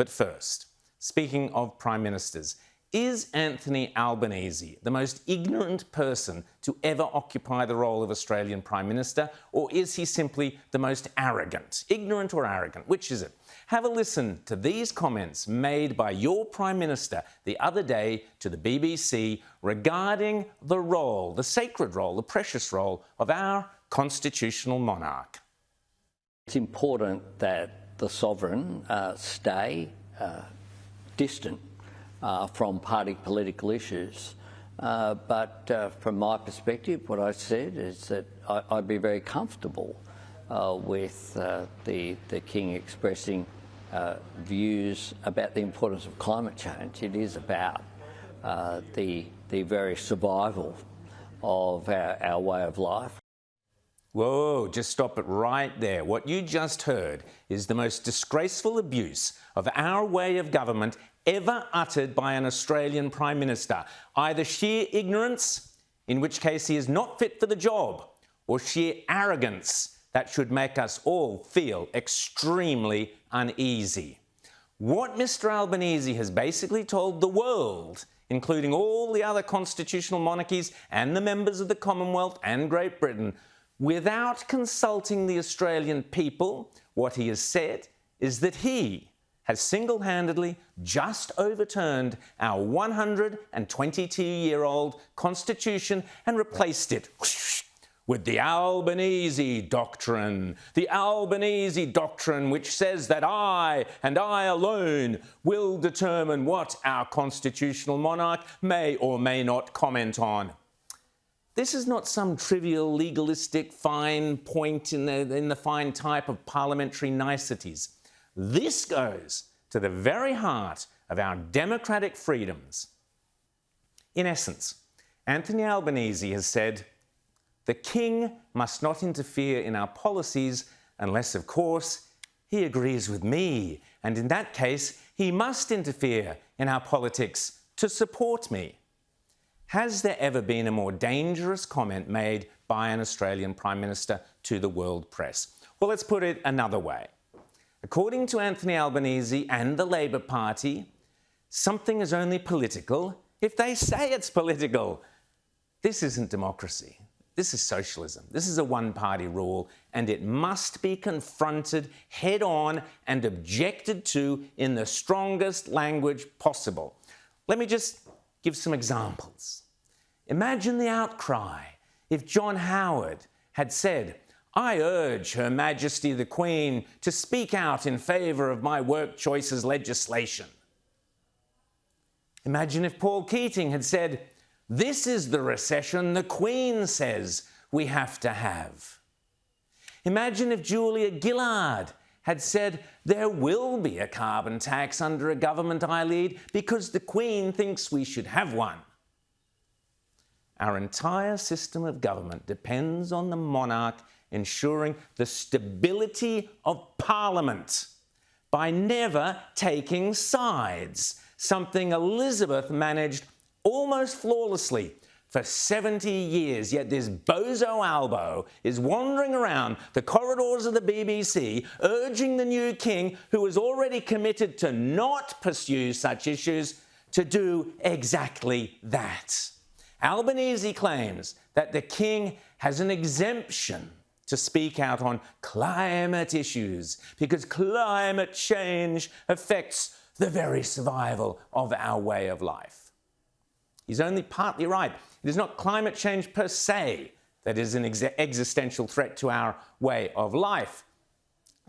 But first, speaking of Prime Ministers, is Anthony Albanese the most ignorant person to ever occupy the role of Australian Prime Minister, or is he simply the most arrogant? Ignorant or arrogant? Which is it? Have a listen to these comments made by your Prime Minister the other day to the BBC regarding the role, the sacred role, the precious role of our constitutional monarch. It's important that the sovereign stay distant from party political issues. But from my perspective, what I said is that I'd be very comfortable with the King expressing views about the importance of climate change. It is about the very survival of our way of life. Whoa, just stop it right there. What you just heard is the most disgraceful abuse of our way of government ever uttered by an Australian Prime Minister. Either sheer ignorance, in which case he is not fit for the job, or sheer arrogance that should make us all feel extremely uneasy. What Mr Albanese has basically told the world, including all the other constitutional monarchies and the members of the Commonwealth and Great Britain, without consulting the Australian people, what he has said is that he has single-handedly just overturned our 122-year-old Constitution and replaced it with the Albanese Doctrine. The Albanese Doctrine, which says that I and I alone will determine what our constitutional monarch may or may not comment on. This is not some trivial, legalistic, fine point in the fine type of parliamentary niceties. This goes to the very heart of our democratic freedoms. In essence, Anthony Albanese has said, the King must not interfere in our policies unless, of course, he agrees with me, and in that case, he must interfere in our politics to support me. Has there ever been a more dangerous comment made by an Australian Prime Minister to the world press? Well, let's put it another way. According to Anthony Albanese and the Labor Party, something is only political if they say it's political. This isn't democracy. This is socialism. This is a one-party rule, and it must be confronted head-on and objected to in the strongest language possible. Let me just give some examples. Imagine the outcry if John Howard had said, I urge Her Majesty the Queen to speak out in favour of my work choices legislation. Imagine if Paul Keating had said, this is the recession the Queen says we have to have. Imagine if Julia Gillard had said, there will be a carbon tax under a government I lead because the Queen thinks we should have one. Our entire system of government depends on the monarch ensuring the stability of Parliament by never taking sides, something Elizabeth managed almost flawlessly for 70 years, yet this Bozo Albo is wandering around the corridors of the BBC urging the new king, who is already committed to not pursue such issues, to do exactly that. Albanese claims that the king has an exemption to speak out on climate issues because climate change affects the very survival of our way of life. He's only partly right. It is not climate change per se that is an existential threat to our way of life.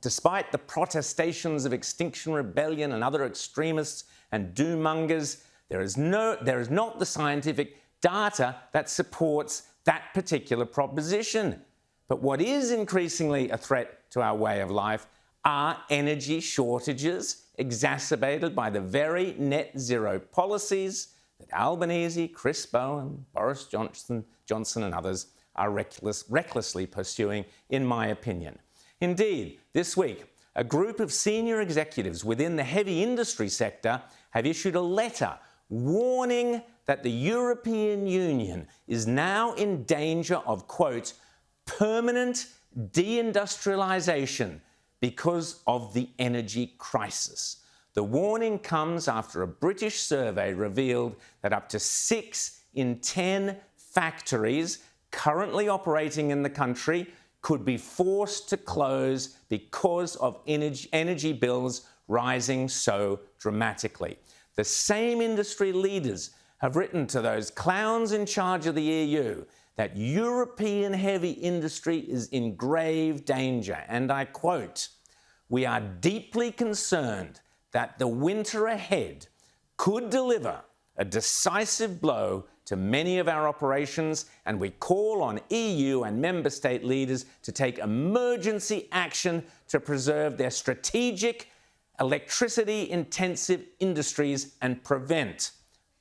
Despite the protestations of Extinction Rebellion and other extremists and doom-mongers, there is not the scientific data that supports that particular proposition. But what is increasingly a threat to our way of life are energy shortages exacerbated by the very net zero policies that Albanese, Chris Bowen, Boris Johnson and others are recklessly pursuing, in my opinion. Indeed, this week, a group of senior executives within the heavy industry sector have issued a letter warning that the European Union is now in danger of, quote, permanent deindustrialisation because of the energy crisis. The warning comes after a British survey revealed that up to 6 in 10 factories currently operating in the country could be forced to close because of energy bills rising so dramatically. The same industry leaders have written to those clowns in charge of the EU that European heavy industry is in grave danger. And I quote, "We are deeply concerned that the winter ahead could deliver a decisive blow to many of our operations, and we call on EU and member state leaders to take emergency action to preserve their strategic electricity-intensive industries and prevent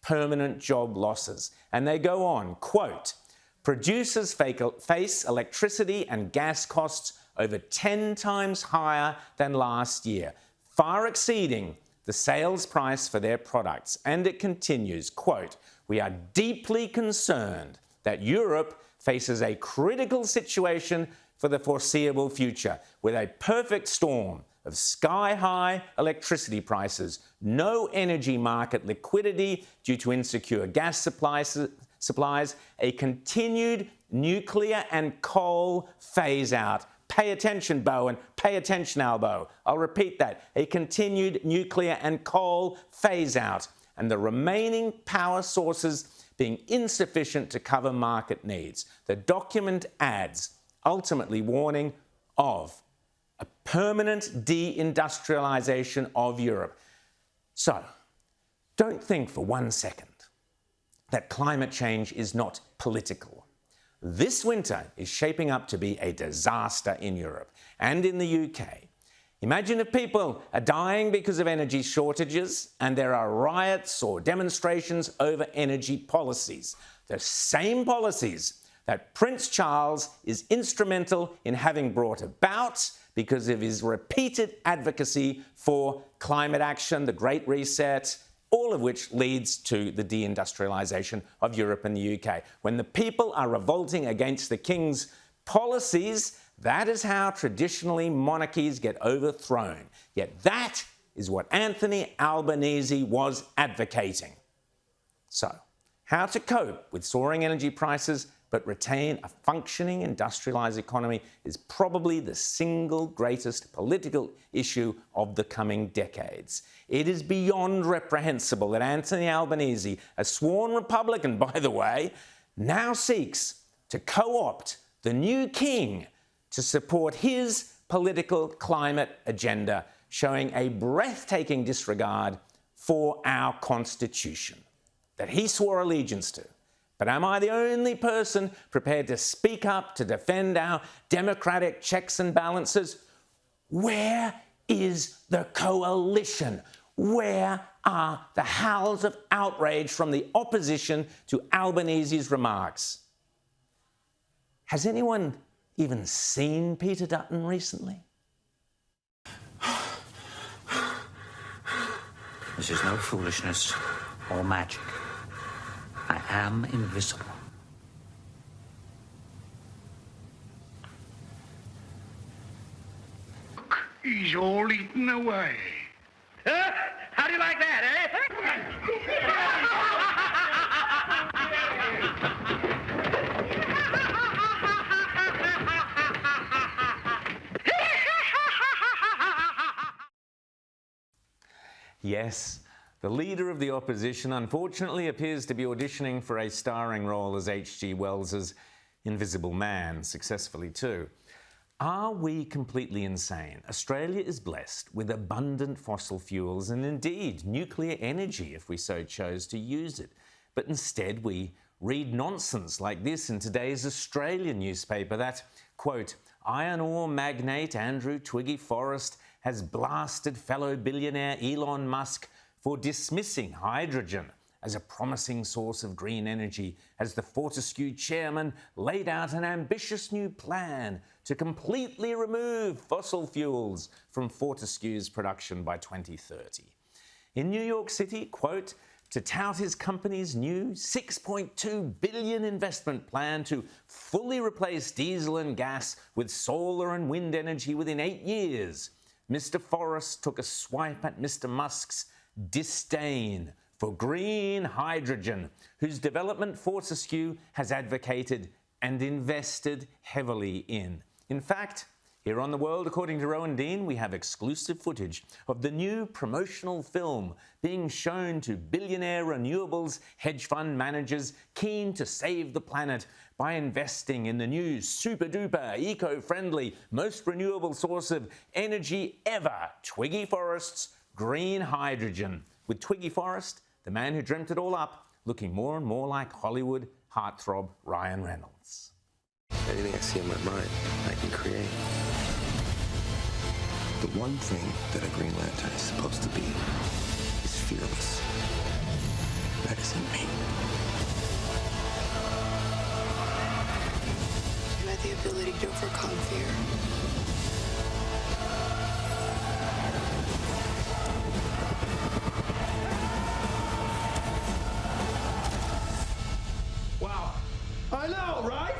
permanent job losses." And they go on, quote, "Producers face electricity and gas costs over 10 times higher than last year, far exceeding the sales price for their products." And it continues, quote, "We are deeply concerned that Europe faces a critical situation for the foreseeable future, with a perfect storm of sky-high electricity prices, no energy market liquidity due to insecure gas supplies, a continued nuclear and coal phase-out." Pay attention, Bo, and pay attention, Albo. I'll repeat that. A continued nuclear and coal phase-out, and the remaining power sources being insufficient to cover market needs. The document adds, ultimately warning of a permanent deindustrialization of Europe. So, don't think for 1 second that climate change is not political. This winter is shaping up to be a disaster in Europe and in the UK. Imagine if people are dying because of energy shortages and there are riots or demonstrations over energy policies. The same policies that Prince Charles is instrumental in having brought about because of his repeated advocacy for climate action, the Great Reset, all of which leads to the deindustrialization of Europe and the UK. When the people are revolting against the king's policies, that is how traditionally monarchies get overthrown. Yet that is what Anthony Albanese was advocating. So, how to cope with soaring energy prices but retain a functioning industrialised economy is probably the single greatest political issue of the coming decades. It is beyond reprehensible that Anthony Albanese, a sworn Republican, by the way, now seeks to co-opt the new king to support his political climate agenda, showing a breathtaking disregard for our Constitution that he swore allegiance to. But am I the only person prepared to speak up to defend our democratic checks and balances? Where is the coalition? Where are the howls of outrage from the opposition to Albanese's remarks? Has anyone even seen Peter Dutton recently? This is no foolishness or magic. I am invisible. Look, he's all eaten away. How do you like that, Yes, the leader of the opposition unfortunately appears to be auditioning for a starring role as H.G. Wells's Invisible Man, successfully too. Are we completely insane? Australia is blessed with abundant fossil fuels and indeed nuclear energy if we so chose to use it. But instead we read nonsense like this in today's Australian newspaper that, quote, iron ore magnate Andrew Twiggy Forrest has blasted fellow billionaire Elon Musk for dismissing hydrogen as a promising source of green energy as the Fortescue chairman laid out an ambitious new plan to completely remove fossil fuels from Fortescue's production by 2030. In New York City, quote, to tout his company's new $6.2 billion investment plan to fully replace diesel and gas with solar and wind energy within 8 years, Mr. Forrest took a swipe at Mr. Musk's disdain for green hydrogen, whose development Fortescue has advocated and invested heavily in. In fact, here on The World, according to Rowan Dean, we have exclusive footage of the new promotional film being shown to billionaire renewables hedge fund managers keen to save the planet by investing in the new super-duper, eco-friendly, most renewable source of energy ever, Twiggy Forrest's green hydrogen. With Twiggy Forrest, the man who dreamt it all up, looking more and more like Hollywood heartthrob Ryan Reynolds. Anything I see in my mind, I can create. The one thing that a Green Lantern is supposed to be is fearless. That isn't me. You had the ability to overcome fear. Wow. I know, right?